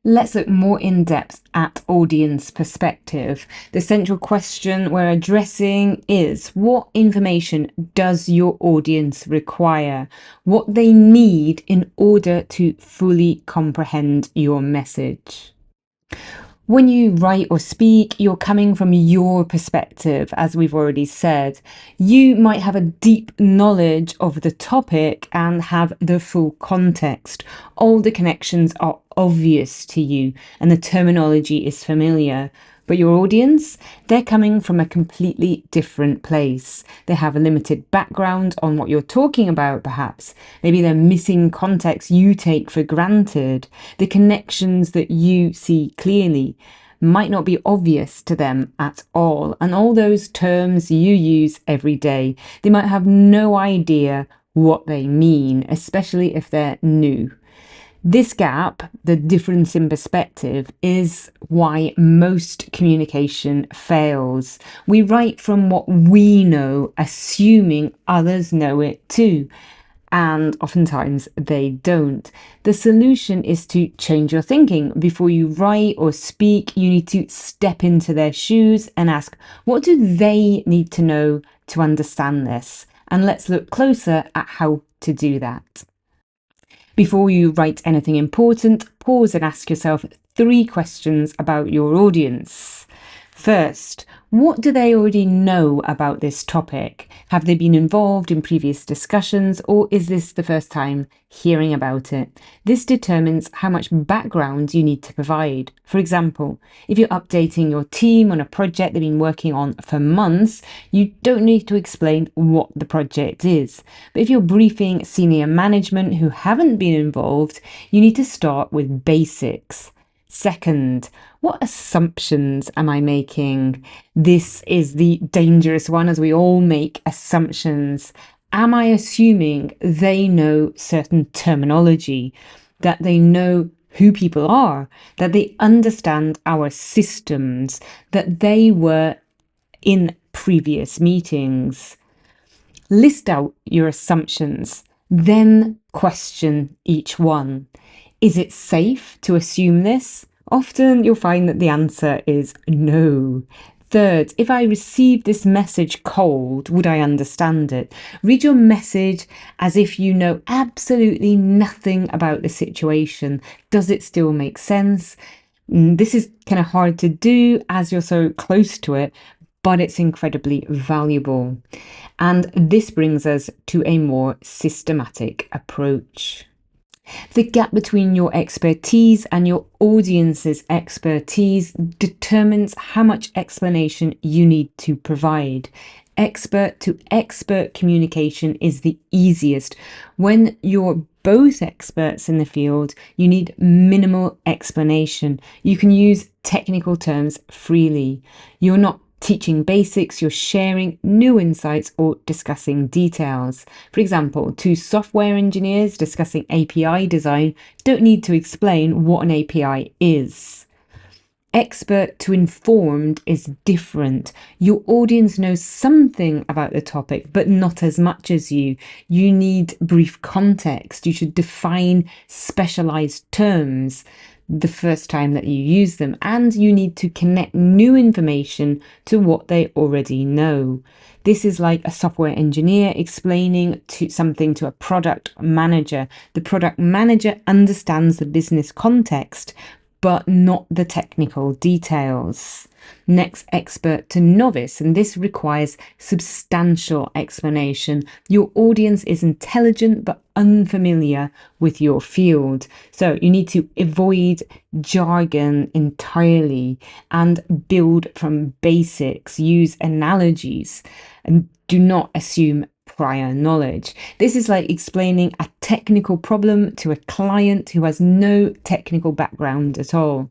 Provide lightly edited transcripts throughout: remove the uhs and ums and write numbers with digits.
Let's look more in depth at audience perspective. The central question we're addressing is, what information does your audience require? What they need in order to fully comprehend your message? When you write or speak, you're coming from your perspective, as we've already said. You might have a deep knowledge of the topic and have the full context. All the connections are obvious to you and the terminology is familiar. But your audience, they're coming from a completely different place. They have a limited background on what you're talking about, perhaps. Maybe they're missing context you take for granted. The connections that you see clearly might not be obvious to them at all. And all those terms you use every day, they might have no idea what they mean, especially if they're new. This gap, the difference in perspective, is why most communication fails. We write from what we know, assuming others know it too. And oftentimes they don't. The solution is to change your thinking. Before you write or speak, you need to step into their shoes and ask, what do they need to know to understand this? And let's look closer at how to do that. Before you write anything important, pause and ask yourself 3 questions about your audience. First, what do they already know about this topic? Have they been involved in previous discussions, or is this the first time hearing about it? This determines how much background you need to provide. For example, if you're updating your team on a project they've been working on for months, you don't need to explain what the project is. But if you're briefing senior management who haven't been involved, you need to start with basics. Second, what assumptions am I making? This is the dangerous one, as we all make assumptions. Am I assuming they know certain terminology, that they know who people are, that they understand our systems, that they were in previous meetings? List out your assumptions, then question each one. Is it safe to assume this? Often you'll find that the answer is no. Third, if I received this message cold, would I understand it? Read your message as if you know absolutely nothing about the situation. Does it still make sense? This is kind of hard to do as you're so close to it, but it's incredibly valuable. And this brings us to a more systematic approach. The gap between your expertise and your audience's expertise determines how much explanation you need to provide. Expert to expert communication is the easiest. When you're both experts in the field, you need minimal explanation. You can use technical terms freely. You're not teaching basics, you're sharing new insights or discussing details. For example, 2 software engineers discussing API design don't need to explain what an API is. Expert to informed is different. Your audience knows something about the topic, but not as much as you. You need brief context. You should define specialized terms the first time that you use them, and you need to connect new information to what they already know. This is like a software engineer explaining something to a product manager. The product manager understands the business context, but not the technical details. Next, expert to novice, and this requires substantial explanation. Your audience is intelligent but unfamiliar with your field. So you need to avoid jargon entirely and build from basics, use analogies, and do not assume prior knowledge. This is like explaining a technical problem to a client who has no technical background at all.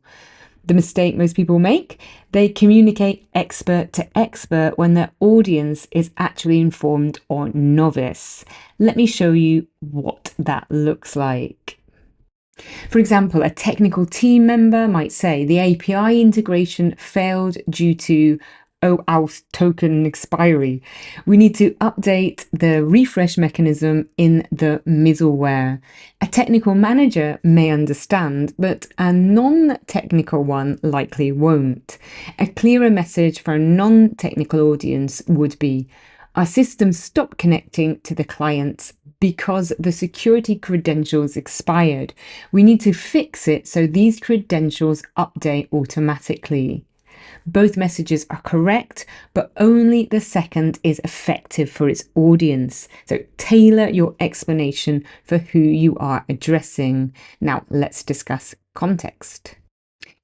The mistake most people make, they communicate expert to expert when their audience is actually informed or novice. Let me show you what that looks like. For example, a technical team member might say the API integration failed due to OAuth token expiry. We need to update the refresh mechanism in the middleware. A technical manager may understand, but a non-technical one likely won't. A clearer message for a non-technical audience would be, our system stopped connecting to the clients because the security credentials expired. We need to fix it so these credentials update automatically. Both messages are correct, but only the second is effective for its audience. So tailor your explanation for who you are addressing. Now let's discuss context.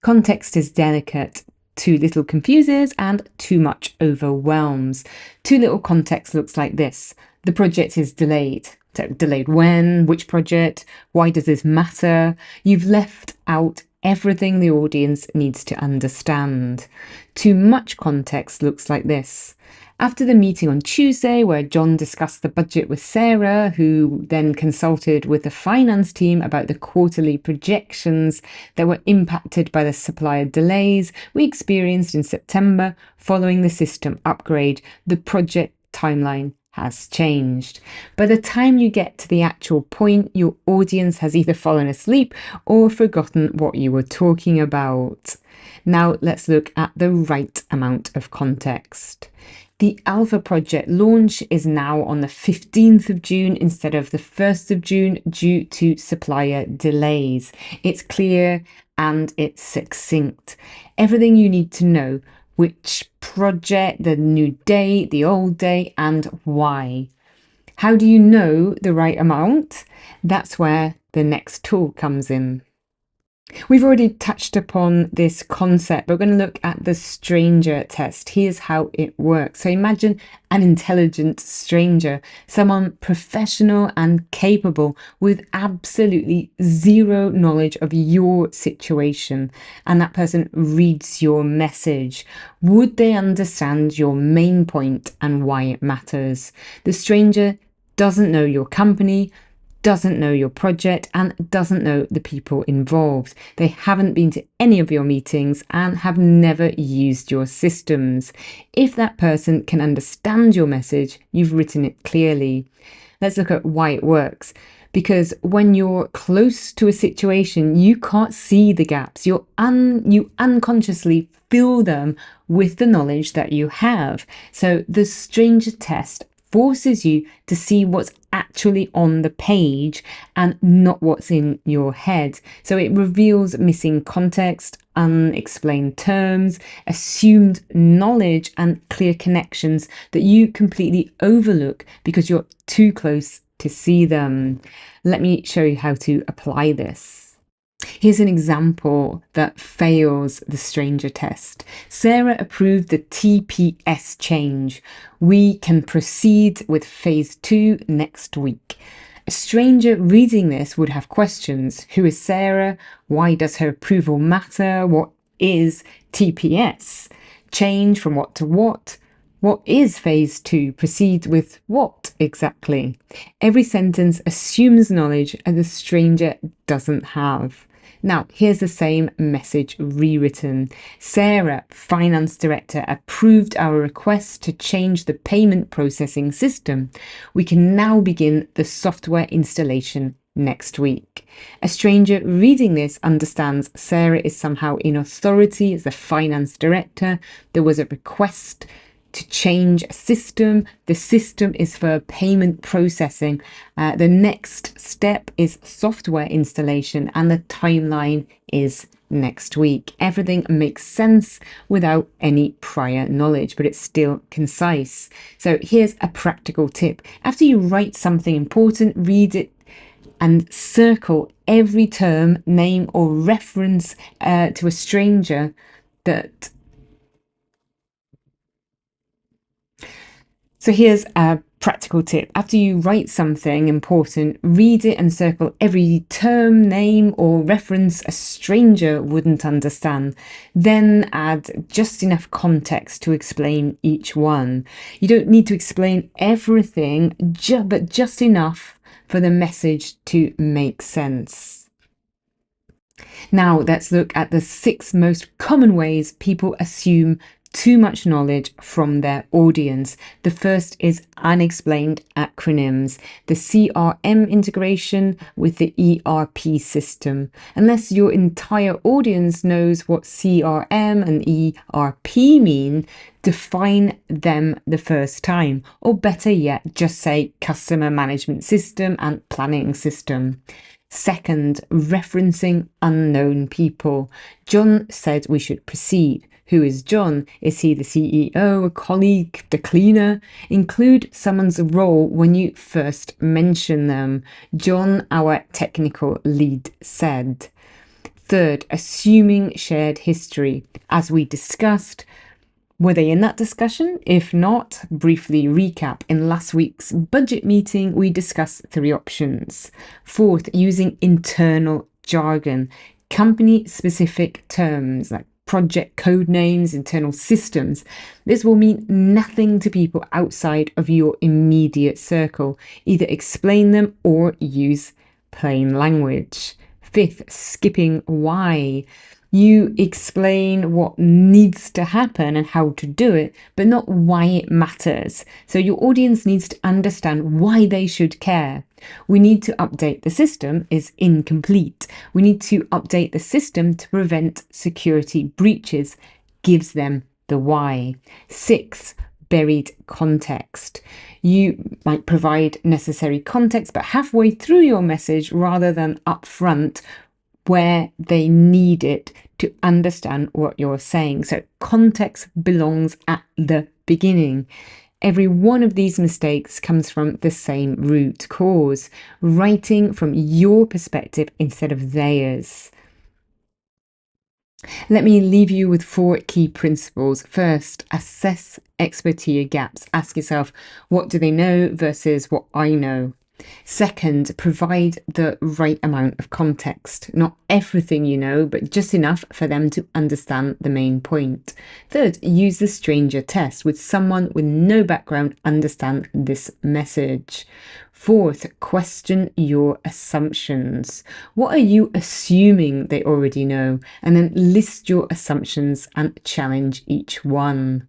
Context is delicate. Too little confuses and too much overwhelms. Too little context looks like this. The project is delayed. So delayed when? Which project? Why does this matter? You've left out everything the audience needs to understand. Too much context looks like this. After the meeting on Tuesday, where John discussed the budget with Sarah, who then consulted with the finance team about the quarterly projections that were impacted by the supplier delays we experienced in September following the system upgrade, the project timeline has changed. By the time you get to the actual point, your audience has either fallen asleep or forgotten what you were talking about. Now let's look at the right amount of context. The Alpha project launch is now on the 15th of June instead of the 1st of June due to supplier delays. It's clear and it's succinct. Everything you need to know: which project, the new date, the old date, and why. How do you know the right amount? That's where the next tool comes in. We've already touched upon this concept, but we're going to look at the stranger test. Here's how it works. So imagine an intelligent stranger, someone professional and capable with absolutely zero knowledge of your situation, and that person reads your message. Would they understand your main point and why it matters? The stranger doesn't know your company, doesn't know your project, and doesn't know the people involved. They haven't been to any of your meetings and have never used your systems. If that person can understand your message, you've written it clearly. Let's look at why it works. Because when you're close to a situation, you can't see the gaps. You unconsciously fill them with the knowledge that you have. So the stranger test forces you to see what's actually on the page and not what's in your head. So it reveals missing context, unexplained terms, assumed knowledge, and clear connections that you completely overlook because you're too close to see them. Let me show you how to apply this. Here's an example that fails the stranger test. Sarah approved the TPS change. We can proceed with phase 2 next week. A stranger reading this would have questions. Who is Sarah? Why does her approval matter? What is TPS? Change from what to what? What is phase 2? Proceed with what exactly? Every sentence assumes knowledge and the stranger doesn't have. Now, here's the same message rewritten. Sarah, finance director, approved our request to change the payment processing system. We can now begin the software installation next week. A stranger reading this understands Sarah is somehow in authority as the finance director. There was a request to change a system. The system is for payment processing. The next step is software installation, and the timeline is next week. Everything makes sense without any prior knowledge, but it's still concise. So here's a practical tip. After you write something important, read it and circle every term, name, or reference to a stranger that. So here's a practical tip. After you write something important, read it and circle every term, name, or reference a stranger wouldn't understand. Then add just enough context to explain each one. You don't need to explain everything, but just enough for the message to make sense. Now let's look at the 6 most common ways people assume too much knowledge from their audience. The first is unexplained acronyms, the CRM integration with the ERP system. Unless your entire audience knows what CRM and ERP mean, define them the first time, or better yet, just say customer management system and planning system. Second, referencing unknown people. John said we should proceed. Who is John? Is he the CEO, a colleague, the cleaner? Include someone's role when you first mention them. John, our technical lead, said. Third, assuming shared history. As we discussed, were they in that discussion? If not, briefly recap. In last week's budget meeting, we discussed 3 options. Fourth, using internal jargon, company-specific terms like project code names, internal systems. This will mean nothing to people outside of your immediate circle. Either explain them or use plain language. Fifth, skipping why. You explain what needs to happen and how to do it, but not why it matters. So your audience needs to understand why they should care. We need to update the system is incomplete. We need to update the system to prevent security breaches. Gives them the why. 6, buried context. You might provide necessary context, but halfway through your message rather than upfront, where they need it to understand what you're saying. So context belongs at the beginning. Every one of these mistakes comes from the same root cause, writing from your perspective instead of theirs. Let me leave you with 4 key principles. First, assess expertise gaps. Ask yourself, what do they know versus what I know? Second, provide the right amount of context. Not everything you know, but just enough for them to understand the main point. Third, use the stranger test. Would someone with no background understand this message? Fourth, question your assumptions. What are you assuming they already know? And then list your assumptions and challenge each one.